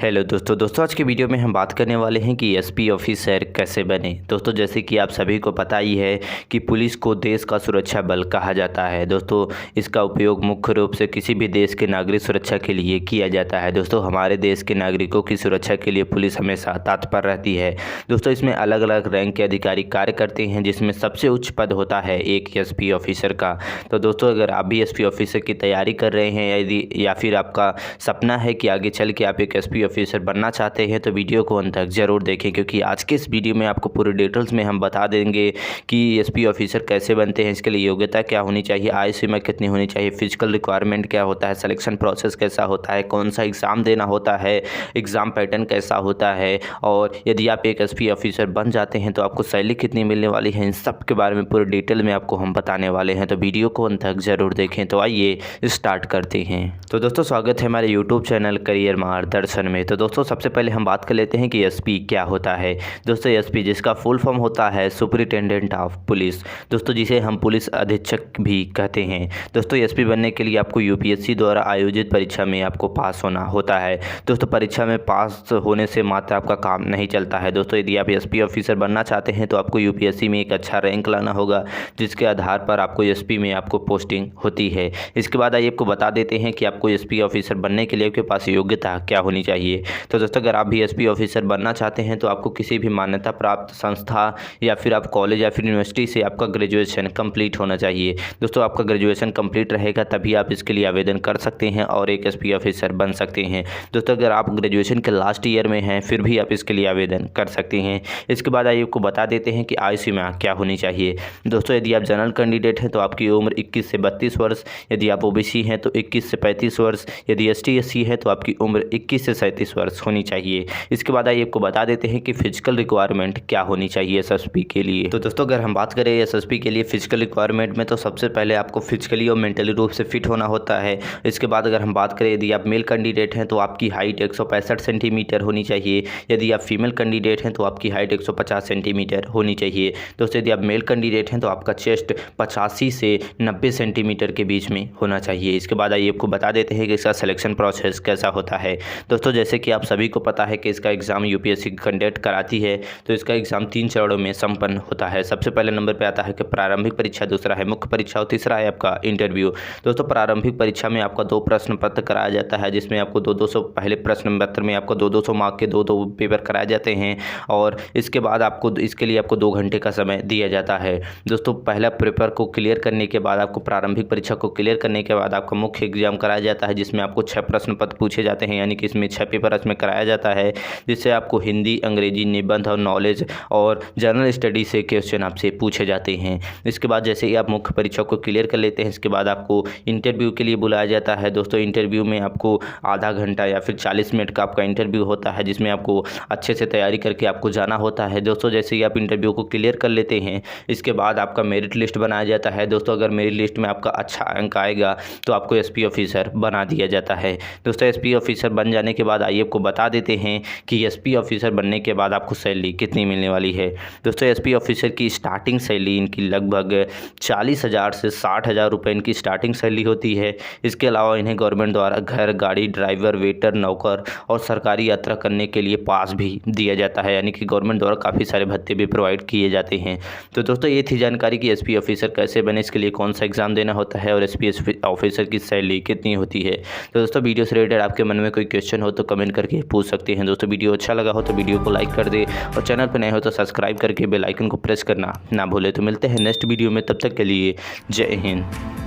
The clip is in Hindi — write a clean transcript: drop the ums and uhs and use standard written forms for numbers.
हेलो दोस्तों आज के वीडियो में हम बात करने वाले हैं कि एसपी ऑफिसर कैसे बने। दोस्तों जैसे कि आप सभी को पता ही है कि पुलिस को देश का सुरक्षा बल कहा जाता है। दोस्तों इसका उपयोग मुख्य रूप से किसी भी देश के नागरिक सुरक्षा के लिए किया जाता है। दोस्तों हमारे देश के नागरिकों की सुरक्षा के लिए पुलिस हमेशा तत्पर रहती है। दोस्तों इसमें अलग अलग रैंक के अधिकारी कार्य करते हैं, जिसमें सबसे उच्च पद होता है एक एसपी ऑफिसर का। तो दोस्तों अगर आप भी एसपी ऑफिसर की तैयारी कर रहे हैं या फिर आपका सपना है कि आगे चल के आप एक एसपी ऑफिसर बनना चाहते हैं, तो वीडियो को अंत तक ज़रूर देखें, क्योंकि आज के इस वीडियो में आपको पूरे डिटेल्स में हम बता देंगे कि एसपी ऑफिसर कैसे बनते हैं, इसके लिए योग्यता क्या होनी चाहिए, आयु सीमा कितनी होनी चाहिए, फिजिकल रिक्वायरमेंट क्या होता है, सिलेक्शन प्रोसेस कैसा होता है, कौन सा एग्ज़ाम देना होता है, एग्ज़ाम पैटर्न कैसा होता है, और यदि आप एक एसपी ऑफिसर बन जाते हैं तो आपको सैलरी कितनी मिलने वाली है, इन सब के बारे में पूरे डिटेल में आपको हम बताने वाले हैं। तो वीडियो को अंत तक ज़रूर देखें। तो आइए स्टार्ट करते हैं। तो दोस्तों स्वागत है हमारे यूट्यूब चैनल करियर मार्गदर्शन में। तो दोस्तों सबसे पहले हम बात कर लेते हैं कि एसपी क्या होता है। दोस्तों एसपी जिसका फुल फॉर्म होता है सुपरिटेंडेंट ऑफ पुलिस, दोस्तों जिसे हम पुलिस अधीक्षक भी कहते हैं। दोस्तों एसपी बनने के लिए आपको यूपीएससी द्वारा आयोजित परीक्षा में आपको पास होना होता है। दोस्तों परीक्षा में पास होने से मात्र आपका काम नहीं चलता है। दोस्तों यदि आप एसपी ऑफिसर बनना चाहते हैं तो आपको यूपीएससी में एक अच्छा रैंक लाना होगा, जिसके आधार पर आपको एसपी में आपको पोस्टिंग होती है। इसके बाद आइए आपको बता देते हैं कि आपको एसपी ऑफिसर बनने के लिए आपके पास योग्यता क्या होनी चाहिए। तो दोस्तों अगर आप भी एसपी ऑफिसर बनना चाहते हैं तो आपको किसी भी मान्यता प्राप्त संस्था या फिर आप कॉलेज या फिर यूनिवर्सिटी से आपका ग्रेजुएशन कंप्लीट होना चाहिए। दोस्तों आपका ग्रेजुएशन कंप्लीट रहेगा तभी आप इसके लिए आवेदन कर सकते हैं और एक एसपी ऑफिसर बन सकते हैं। दोस्तों अगर आप ग्रेजुएशन के लास्ट ईयर में हैं फिर भी आप इसके लिए आवेदन कर सकते हैं। इसके बाद आइए आपको बता देते हैं कि आयु सीमा क्या होनी चाहिए। दोस्तों यदि आप जनरल कैंडिडेट हैं तो आपकी उम्र 21 से 32 वर्ष, यदि आप ओबीसी हैं तो 21 से 35 वर्ष, यदि एसटी एससी है तो आपकी उम्र 21 से 37 वर्ष होनी चाहिए। इसके बाद आइए आपको बता देते हैं कि फिजिकल रिक्वायरमेंट क्या होनी चाहिए एसएसपी के लिए। तो दोस्तों अगर हम बात करें एसएसपी के लिए फिजिकल रिक्वायरमेंट में, तो सबसे पहले आपको फिजिकली और मेंटली रूप से फिट होना होता है। इसके बाद अगर हम बात करें यदि आप मेल कैंडिडेट हैं तो आपकी हाइट 165 सेंटीमीटर होनी चाहिए, यदि आप फीमेल कैंडिडेट हैं तो आपकी हाइट 150 सेंटीमीटर होनी चाहिए। दोस्तों यदि आप मेल कैंडिडेट हैं तो आपका चेस्ट 85 से 90 सेंटीमीटर के बीच में होना चाहिए। इसके बाद आइए आपको बता देते हैं कि इसका सिलेक्शन प्रोसेस कैसा होता है। दोस्तों जैसे कि आप सभी को पता है कि इसका एग्ज़ाम यूपीएससी कंडक्ट कराती है, तो इसका एग्ज़ाम 3 चरणों में संपन्न होता है। सबसे पहले नंबर पे आता है कि प्रारंभिक परीक्षा, दूसरा है मुख्य परीक्षा और तीसरा है आपका इंटरव्यू। दोस्तों प्रारंभिक परीक्षा में आपका 2 प्रश्न पत्र कराया जाता है, जिसमें आपको 200 पहले प्रश्न पत्र में आपको 200 मार्क के 2 पेपर कराए जाते हैं, और इसके बाद आपको इसके लिए आपको 2 घंटे का समय दिया जाता है। दोस्तों पहला पेपर को क्लियर करने के बाद आपको प्रारंभिक परीक्षा को क्लियर करने के बाद आपका मुख्य एग्जाम कराया जाता है, जिसमें आपको 6 प्रश्न पत्र पूछे जाते हैं, यानी कि इसमें 6 पेपर इसमें कराया जाता है, जिससे आपको हिंदी, अंग्रेजी, निबंध और नॉलेज और जनरल स्टडी से क्वेश्चन आपसे पूछे जाते हैं। इसके बाद जैसे ही आप मुख्य परीक्षा को क्लियर कर लेते हैं, इसके बाद आपको इंटरव्यू के लिए बुलाया जाता है। दोस्तों इंटरव्यू में आपको आधा घंटा या फिर 40 मिनट का आपका इंटरव्यू होता है, जिसमें आपको अच्छे से तैयारी करके आपको जाना होता है। दोस्तों जैसे ही आप इंटरव्यू को क्लियर कर लेते हैं, इसके बाद आपका मेरिट लिस्ट बनाया जाता है। दोस्तों अगर मेरिट लिस्ट में आपका अच्छा अंक आएगा तो आपको एसपी ऑफिसर बना दिया जाता है। दोस्तों एसपी ऑफिसर बन जाने के बाद आइए आपको बता देते हैं कि एसपी ऑफिसर बनने के बाद आपको सैलरी कितनी मिलने वाली है। दोस्तों एसपी ऑफिसर की स्टार्टिंग सैलरी इनकी लगभग 40,000 से 60,000 रुपये इनकी स्टार्टिंग सैलरी होती है। इसके अलावा इन्हें गवर्नमेंट द्वारा घर, गाड़ी, ड्राइवर, वेटर, नौकर और सरकारी यात्रा करने के लिए पास भी दिया जाता है, यानी कि गवर्नमेंट द्वारा काफ़ी सारे भत्ते भी प्रोवाइड किए जाते हैं। तो दोस्तों ये थी जानकारी कि एसपी ऑफिसर कैसे बने, इसके लिए कौन सा एग्जाम देना होता है और एसपी ऑफिसर की सैलरी कितनी होती है। तो दोस्तों वीडियो से रिलेटेड आपके मन में कोई क्वेश्चन हो तो कमेंट करके पूछ सकते हैं। दोस्तों वीडियो अच्छा लगा हो तो वीडियो को लाइक कर दे, और चैनल पर नए हो तो सब्सक्राइब करके बेल आइकन को प्रेस करना ना भूले। तो मिलते हैं नेक्स्ट वीडियो में, तब तक के लिए जय हिंद।